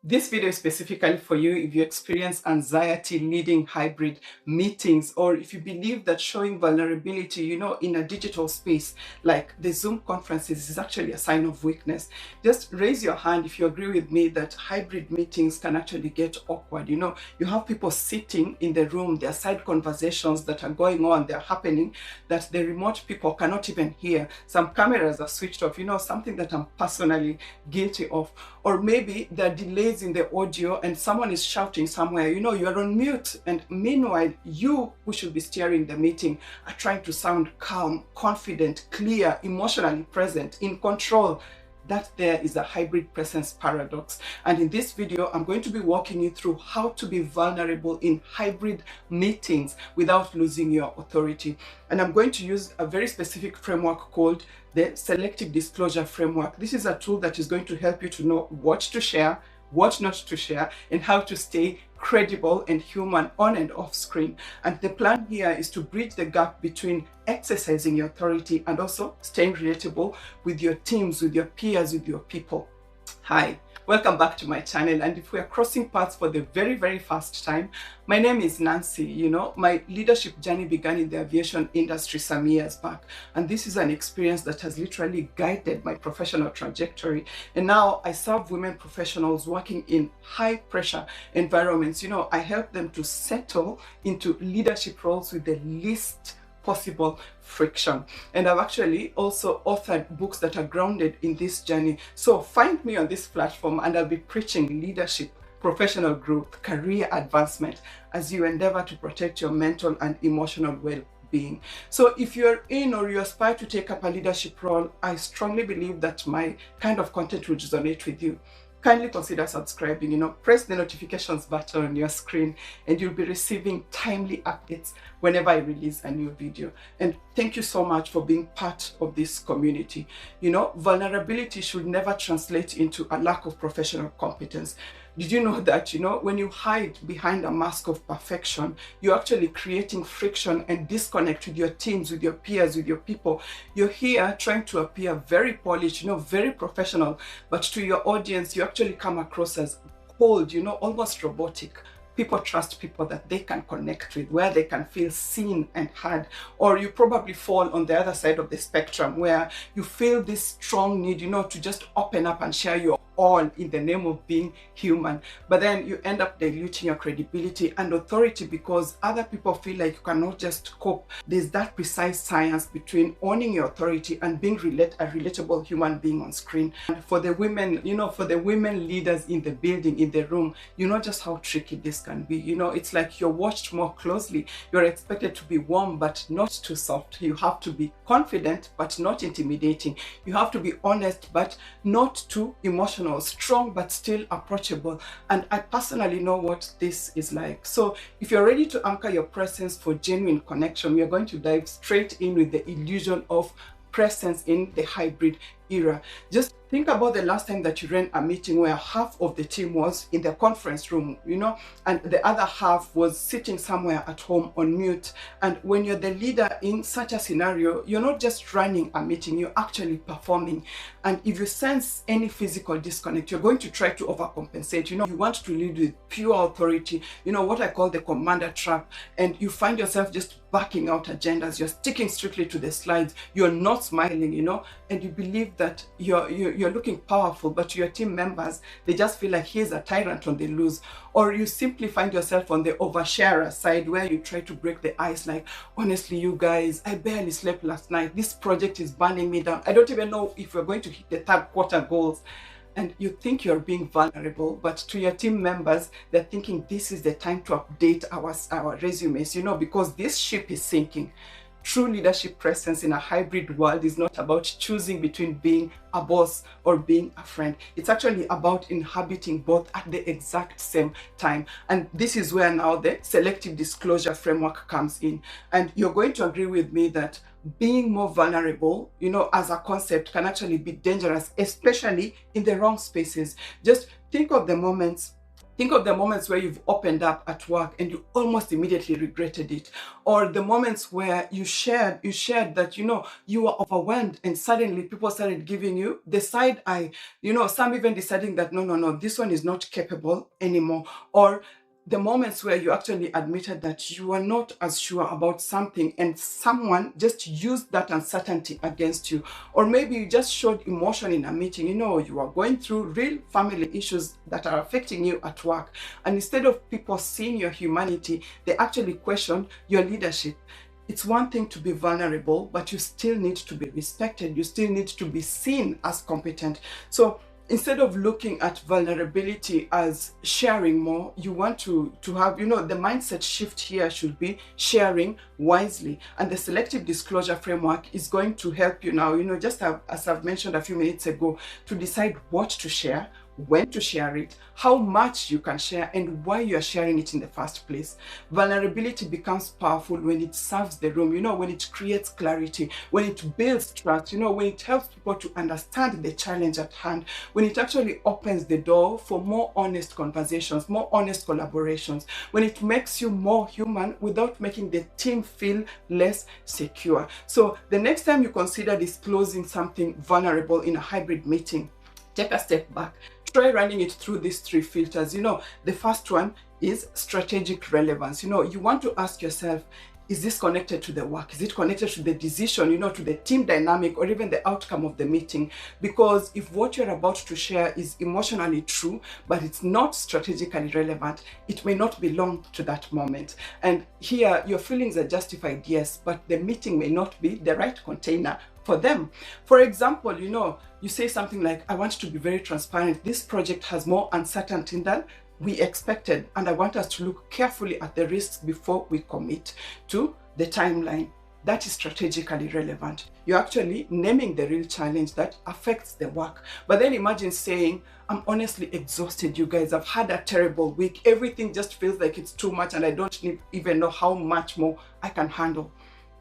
This video is specifically for you if you experience anxiety leading hybrid meetings, or if you believe that showing vulnerability, in a digital space like the Zoom conferences is actually a sign of weakness. Just raise your hand if you agree with me that hybrid meetings can actually get awkward. You have people sitting in the room, there are side conversations that are going on, they're happening that the remote people cannot even hear. Some cameras are switched off, something that I'm personally guilty of. Or maybe there are delays in the audio and someone is shouting somewhere, you're on mute, and meanwhile you who should be steering the meeting are trying to sound calm, confident, clear, emotionally present, in control. That there is a hybrid presence paradox. And in this video, I'm going to be walking you through how to be vulnerable in hybrid meetings without losing your authority. And I'm going to use a very specific framework called the selective disclosure framework. This is a tool that is going to help you to know what to share, what not to share, and how to stay credible and human on and off screen. And the plan here is to bridge the gap between exercising your authority and also staying relatable with your teams, with your peers, with your people. Hi, welcome back to my channel. And if we are crossing paths for the very, very first time, my name is Nancy. My leadership journey began in the aviation industry some years back. And this is an experience that has literally guided my professional trajectory. And now I serve women professionals working in high pressure environments. I help them to settle into leadership roles with the least possible friction. And I've actually also authored books that are grounded in this journey. So find me on this platform and I'll be preaching leadership, professional growth, career advancement as you endeavor to protect your mental and emotional well-being. So if you're in or you aspire to take up a leadership role, I strongly believe that my kind of content will resonate with you. Kindly consider subscribing, press the notifications button on your screen and you'll be receiving timely updates whenever I release a new video. And thank you so much for being part of this community. Vulnerability should never translate into a lack of professional competence. Did you know that, when you hide behind a mask of perfection, you're actually creating friction and disconnect with your teams, with your peers, with your people. You're here trying to appear very polished, very professional, but to your audience, you actually come across as cold, almost robotic. People trust people that they can connect with, where they can feel seen and heard. Or you probably fall on the other side of the spectrum where you feel this strong need, to just open up and share your all in the name of being human. But then you end up diluting your credibility and authority because other people feel like you cannot just cope. There's that precise science between owning your authority and being a relatable human being on screen. And for the women, for the women leaders in the building, in the room, you know just how tricky this can be. It's like you're watched more closely. You're expected to be warm but not too soft. You have to be confident but not intimidating. You have to be honest but not too emotional, strong but still approachable. And I personally know what this is like. So if you're ready to anchor your presence for genuine connection, we are going to dive straight in with the illusion of presence in the hybrid era. Just think about the last time that you ran a meeting where half of the team was in the conference room, and the other half was sitting somewhere at home on mute. And when you're the leader in such a scenario, you're not just running a meeting, you're actually performing. And if you sense any physical disconnect, you're going to try to overcompensate. You want to lead with pure authority, what I call the commander trap. And you find yourself just backing out agendas. You're sticking strictly to the slides. You're not smiling, and you believe that you're looking powerful, but to your team members, they just feel like he's a tyrant on the loose. Or you simply find yourself on the oversharer side where you try to break the ice like, honestly, you guys, I barely slept last night. This project is burning me down. I don't even know if we're going to hit the third quarter goals. And you think you're being vulnerable, but to your team members, they're thinking this is the time to update our resumes, because this ship is sinking. True leadership presence in a hybrid world is not about choosing between being a boss or being a friend. It's actually about inhabiting both at the exact same time. And this is where now the selective disclosure framework comes in. And you're going to agree with me that being more vulnerable, as a concept can actually be dangerous, especially in the wrong spaces. Just think of the moments Think of the moments where you've opened up at work and you almost immediately regretted it, or the moments where you shared that you were overwhelmed and suddenly people started giving you the side eye. Some even deciding that no, no, no, this one is not capable anymore, or the moments where you actually admitted that you are not as sure about something and someone just used that uncertainty against you. Or maybe you just showed emotion in a meeting. You are going through real family issues that are affecting you at work, and instead of people seeing your humanity, they actually question your leadership. It's one thing to be vulnerable, but you still need to be respected. You still need to be seen as competent. So instead of looking at vulnerability as sharing more, you want to have, the mindset shift here should be sharing wisely. And the selective disclosure framework is going to help you now, just as I've mentioned a few minutes ago, to decide what to share, when to share it, how much you can share, and why you are sharing it in the first place. Vulnerability becomes powerful when it serves the room, when it creates clarity, when it builds trust, when it helps people to understand the challenge at hand, when it actually opens the door for more honest conversations, more honest collaborations, when it makes you more human without making the team feel less secure. So the next time you consider disclosing something vulnerable in a hybrid meeting, take a step back. Try running it through these three filters. The first one is strategic relevance. You want to ask yourself, is this connected to the work? Is it connected to the decision, to the team dynamic, or even the outcome of the meeting? Because if what you're about to share is emotionally true, but it's not strategically relevant, it may not belong to that moment. And here, your feelings are justified, yes, but the meeting may not be the right container for them. For example, you say something like, I want to be very transparent. This project has more uncertainty than we expected, and I want us to look carefully at the risks before we commit to the timeline. That is strategically relevant. You're actually naming the real challenge that affects the work. But then imagine saying, I'm honestly exhausted, you guys. I've had a terrible week. Everything just feels like it's too much and I don't even know how much more I can handle.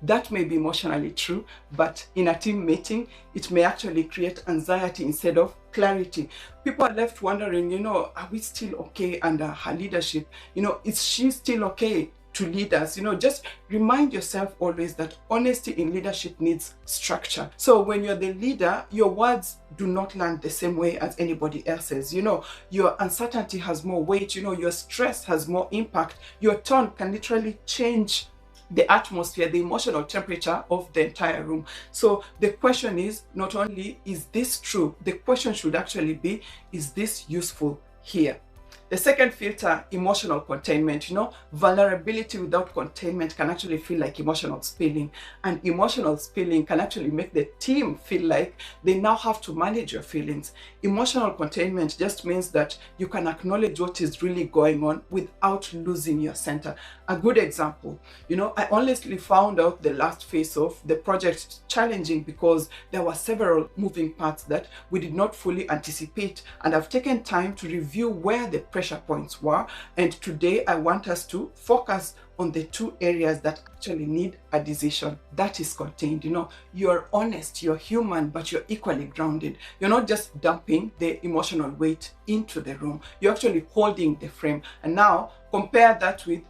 That may be emotionally true, but in a team meeting, it may actually create anxiety instead of clarity. People are left wondering, are we still okay under her leadership? Is she still okay to lead us? Just remind yourself always that honesty in leadership needs structure. So when you're the leader, your words do not land the same way as anybody else's. Your uncertainty has more weight, your stress has more impact. Your tone can literally change the atmosphere, the emotional temperature of the entire room. So the question is not only, is this true? The question should actually be, is this useful here? The second filter, emotional containment. Vulnerability without containment can actually feel like emotional spilling. And emotional spilling can actually make the team feel like they now have to manage your feelings. Emotional containment just means that you can acknowledge what is really going on without losing your center. A good example, I honestly found out the last phase of the project challenging because there were several moving parts that we did not fully anticipate. And I've taken time to review where the pressure points were. And today I want us to focus on the two areas that actually need a decision. That is contained. You're honest, you're human, but you're equally grounded. You're not just dumping the emotional weight into the room. You're actually holding the frame. And now compare that with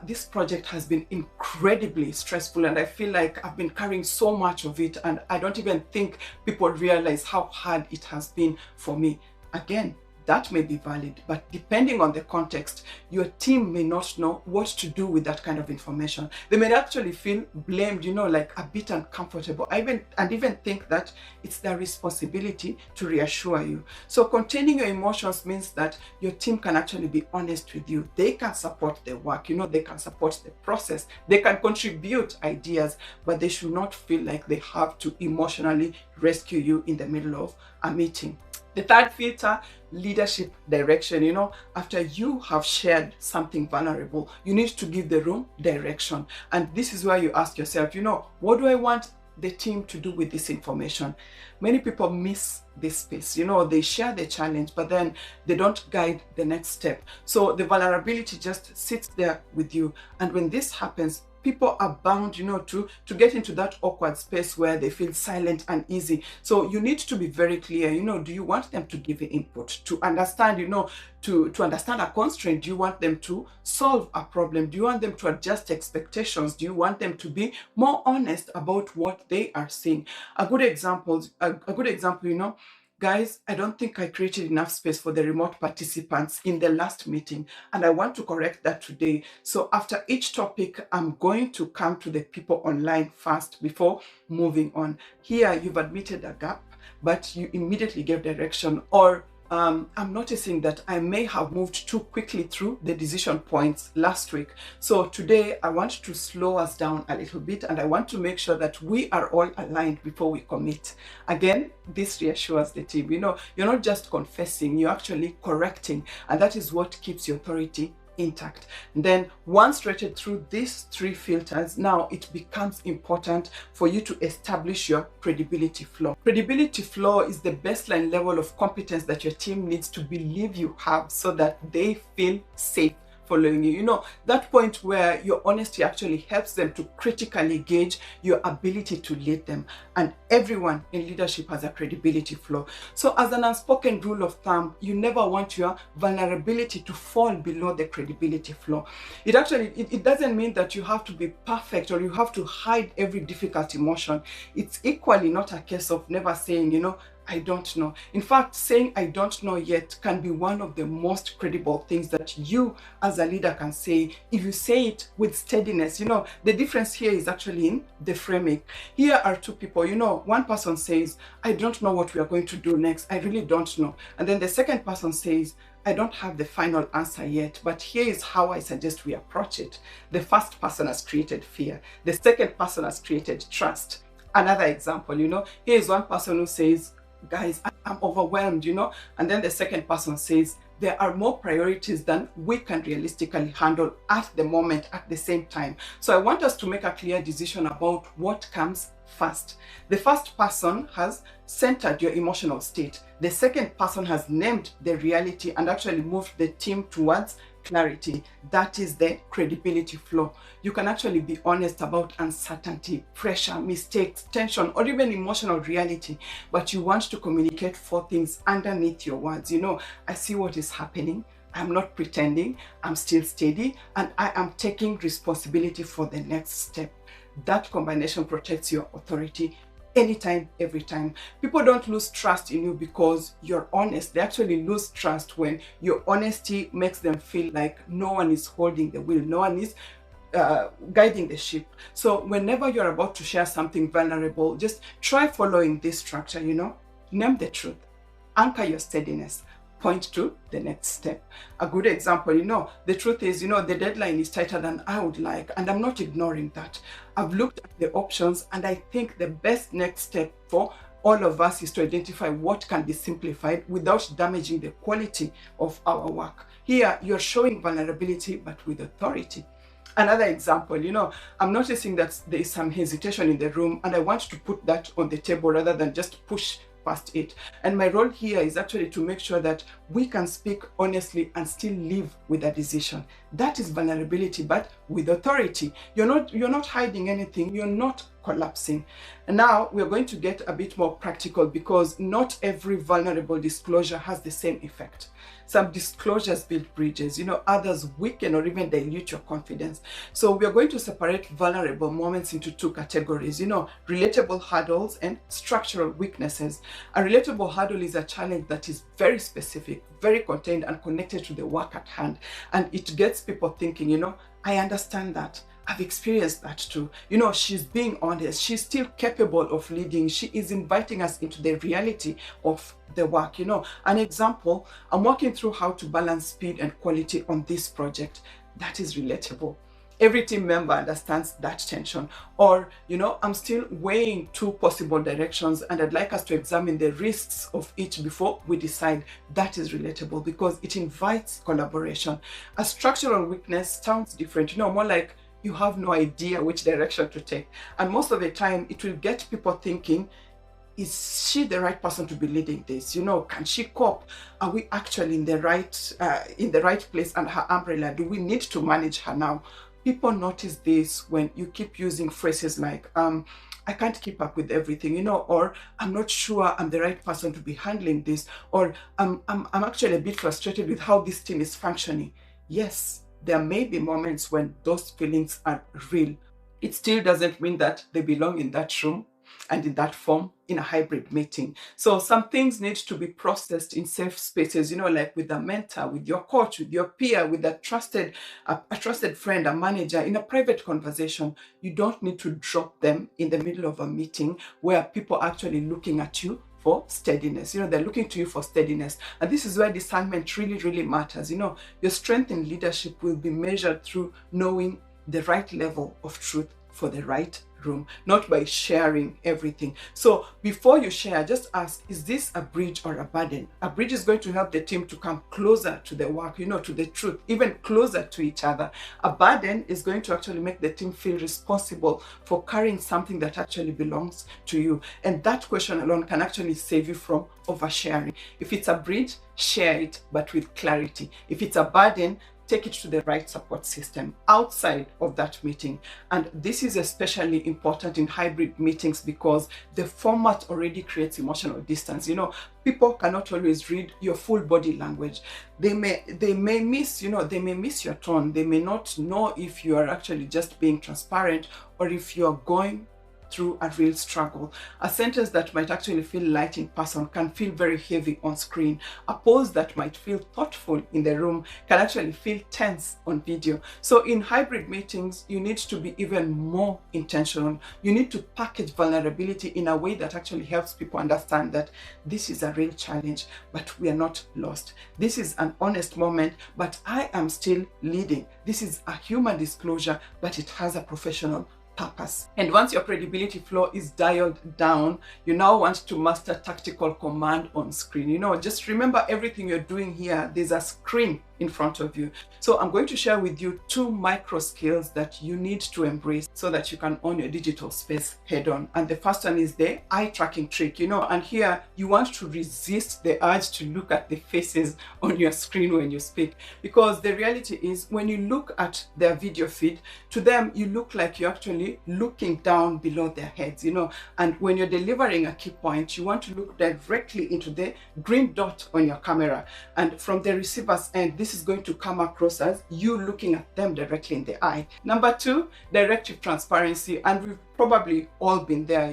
this project has been incredibly stressful, and I feel like I've been carrying so much of it, and I don't even think people realize how hard it has been for me. Again, that may be valid, but depending on the context, your team may not know what to do with that kind of information. They may actually feel blamed, like a bit uncomfortable, and even think that it's their responsibility to reassure you. So containing your emotions means that your team can actually be honest with you. They can support the work, they can support the process, they can contribute ideas, but they should not feel like they have to emotionally rescue you in the middle of a meeting. The third filter, leadership direction. After you have shared something vulnerable, you need to give the room direction. And this is where you ask yourself, what do I want the team to do with this information? Many people miss this space. They share the challenge, but then they don't guide the next step. So the vulnerability just sits there with you. And when this happens, people are bound, to get into that awkward space where they feel silent and easy. So you need to be very clear, do you want them to give you input, to understand, to understand a constraint? Do you want them to solve a problem? Do you want them to adjust expectations? Do you want them to be more honest about what they are seeing? A good example, guys, I don't think I created enough space for the remote participants in the last meeting, and I want to correct that today. So after each topic, I'm going to come to the people online first before moving on. Here, you've admitted a gap, but you immediately gave direction, or I'm noticing that I may have moved too quickly through the decision points last week. So today I want to slow us down a little bit, and I want to make sure that we are all aligned before we commit. Again, this reassures the team. You're not just confessing, you're actually correcting, and that is what keeps your authority intact. And then once rated through these 3 filters, now it becomes important for you to establish your credibility floor. Credibility floor is the baseline level of competence that your team needs to believe you have, so that they feel safe following you. That point where your honesty actually helps them to critically gauge your ability to lead them. And everyone in leadership has a credibility flaw. So as an unspoken rule of thumb, you never want your vulnerability to fall below the credibility flaw. It doesn't mean that you have to be perfect or you have to hide every difficult emotion. It's equally not a case of never saying, I don't know. In fact, saying I don't know yet can be one of the most credible things that you as a leader can say, if you say it with steadiness. The difference here is actually in the framing. Here are 2 people, one person says, I don't know what we are going to do next. I really don't know. And then the second person says, I don't have the final answer yet, but here is how I suggest we approach it. The first person has created fear. The second person has created trust. Another example, here is one person who says, guys, I'm overwhelmed, and then the second person says, there are more priorities than we can realistically handle at the moment, at the same time. So I want us to make a clear decision about what comes first. The first person has centered your emotional state. The second person has named the reality and actually moved the team towards clarity. That is the credibility flow. You can actually be honest about uncertainty, pressure, mistakes, tension, or even emotional reality, but you want to communicate 4 things underneath your words. I see what is happening. I'm not pretending. I'm still steady, and I am taking responsibility for the next step. That combination protects your authority anytime, every time. People don't lose trust in you because you're honest. They actually lose trust when your honesty makes them feel like no one is holding the wheel, no one is guiding the ship. So whenever you're about to share something vulnerable, just try following this structure. Name the truth, anchor your steadiness, point to the next step. A good example, the truth is, the deadline is tighter than I would like, and I'm not ignoring that. I've looked at the options, and I think the best next step for all of us is to identify what can be simplified without damaging the quality of our work. Here, you're showing vulnerability, but with authority. Another example, I'm noticing that there is some hesitation in the room, and I want to put that on the table rather than just push past it. And my role here is actually to make sure that we can speak honestly and still live with a decision. That is vulnerability, but with authority. You're not hiding anything. You're not collapsing. And now we're going to get a bit more practical, because not every vulnerable disclosure has the same effect. Some disclosures build bridges, others weaken or even dilute your confidence. So we are going to separate vulnerable moments into 2 categories, relatable hurdles and structural weaknesses. A relatable hurdle is a challenge that is very specific, very contained, and connected to the work at hand. And it gets people thinking, I understand that. I've experienced that too. She's being honest. She's still capable of leading. She is inviting us into the reality of the work. An example, I'm working through how to balance speed and quality on this project. That is relatable. Every team member understands that tension. Or, I'm still weighing 2 possible directions, and I'd like us to examine the risks of each before we decide. That is relatable because it invites collaboration. A structural weakness sounds different, more like you have no idea which direction to take. And most of the time, it will get people thinking, is she the right person to be leading this? Can she cope? Are we actually in the right place under her umbrella? Do we need to manage her now? People notice this when you keep using phrases like, I can't keep up with everything, or I'm not sure I'm the right person to be handling this, or I'm actually a bit frustrated with how this team is functioning. Yes, there may be moments when those feelings are real. It still doesn't mean that they belong in that room and in that form in a hybrid meeting. So some things need to be processed in safe spaces, like with a mentor, with your coach, with your peer, with a trusted friend, a manager, in a private conversation. You don't need to drop them in the middle of a meeting where people are actually looking at you for steadiness. They're looking to you for steadiness. And this is where discernment really, really matters. Your strength in leadership will be measured through knowing the right level of truth for the right room, not by sharing everything. So before you share, just ask, is this a bridge or a burden? A bridge is going to help the team to come closer to the work, to the truth, even closer to each other. A burden is going to actually make the team feel responsible for carrying something that actually belongs to you. And that question alone can actually save you from oversharing. If it's a bridge, share it, but with clarity. If it's a burden, take it to the right support system outside of that meeting. And this is especially important in hybrid meetings because the format already creates emotional distance. People cannot always read your full body language. They may miss, they may miss your tone. They may not know if you are actually just being transparent or if you're going through a real struggle. A sentence that might actually feel light in person can feel very heavy on screen. A pose that might feel thoughtful in the room can actually feel tense on video. So in hybrid meetings, you need to be even more intentional. You need to package vulnerability in a way that actually helps people understand that this is a real challenge, but we are not lost. This is an honest moment, but I am still leading. This is a human disclosure, but it has a professional purpose. And once your credibility flow is dialed down, you now want to master tactical command on screen. Just remember everything you're doing here, there's a screen in front of you. So I'm going to share with you 2 micro skills that you need to embrace so that you can own your digital space head on. And the first one is the eye tracking trick, and here you want to resist the urge to look at the faces on your screen when you speak, because the reality is when you look at their video feed, to them you look like you're actually looking down below their heads, and when you're delivering a key point, you want to look directly into the green dot on your camera, and from the receiver's end, this is going to come across as you looking at them directly in the eye. Number 2, directive transparency, and we've probably all been there.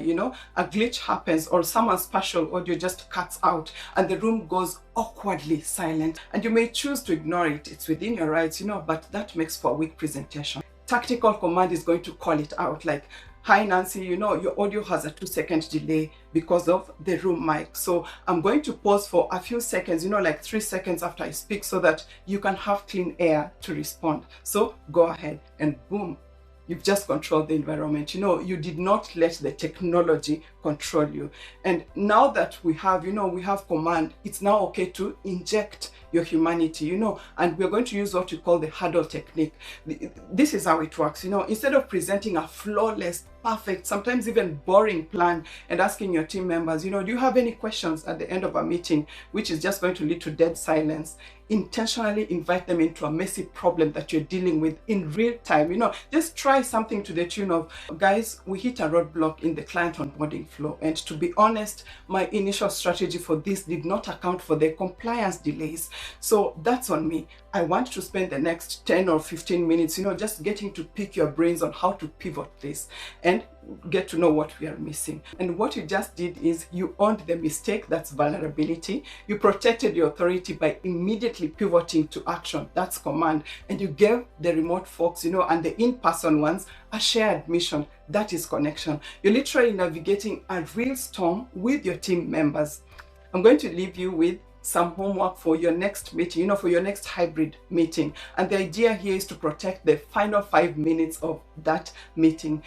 A glitch happens or someone's spatial audio just cuts out and the room goes awkwardly silent, and you may choose to ignore it. It's within your rights, but that makes for a weak presentation. Tactical command is going to call it out, like, hi Nancy, your audio has a 2-second delay because of the room mic. So I'm going to pause for a few seconds, like 3 seconds after I speak, so that you can have clean air to respond. So go ahead, and boom, you've just controlled the environment. You did not let the technology control you. And now that we have command, it's now okay to inject your humanity, and we're going to use what we call the huddle technique. This is how it works. Instead of presenting a flawless, perfect, sometimes even boring plan and asking your team members, do you have any questions at the end of a meeting, which is just going to lead to dead silence, intentionally invite them into a messy problem that you're dealing with in real time. Just try something to the tune of, guys, we hit a roadblock in the client onboarding flow, and to be honest, my initial strategy for this did not account for the compliance delays, so that's on me. I want to spend the next 10 or 15 minutes, just getting to pick your brains on how to pivot this and get to know what we are missing. And what you just did is you owned the mistake, that's vulnerability. You protected your authority by immediately pivoting to action, that's command. And you gave the remote folks, and the in-person ones a shared mission, that is connection. You're literally navigating a real storm with your team members. I'm going to leave you with some homework for your next meeting, for your next hybrid meeting. And the idea here is to protect the final 5 minutes of that meeting.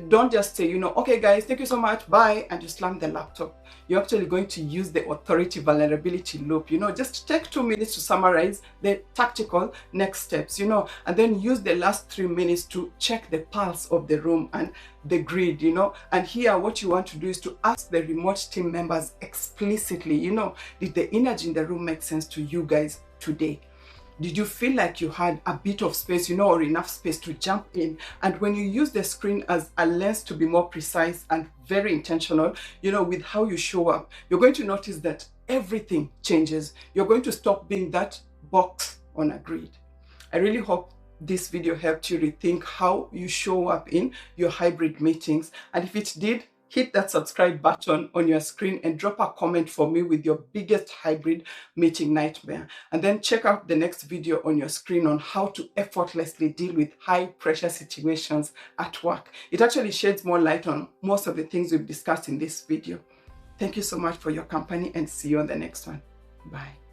Don't just say, okay guys, thank you so much, bye, and you slam the laptop. You're actually going to use the authority vulnerability loop, just take 2 minutes to summarize the tactical next steps, and then use the last 3 minutes to check the pulse of the room and the grid, and here what you want to do is to ask the remote team members explicitly, did the energy in the room make sense to you guys today? Did you feel like you had a bit of space, or enough space to jump in? And when you use the screen as a lens to be more precise and very intentional, with how you show up, you're going to notice that everything changes. You're going to stop being that box on a grid. I really hope this video helped you rethink how you show up in your hybrid meetings. And if it did, hit that subscribe button on your screen and drop a comment for me with your biggest hybrid meeting nightmare. And then check out the next video on your screen on how to effortlessly deal with high pressure situations at work. It actually sheds more light on most of the things we've discussed in this video. Thank you so much for your company and see you on the next one. Bye.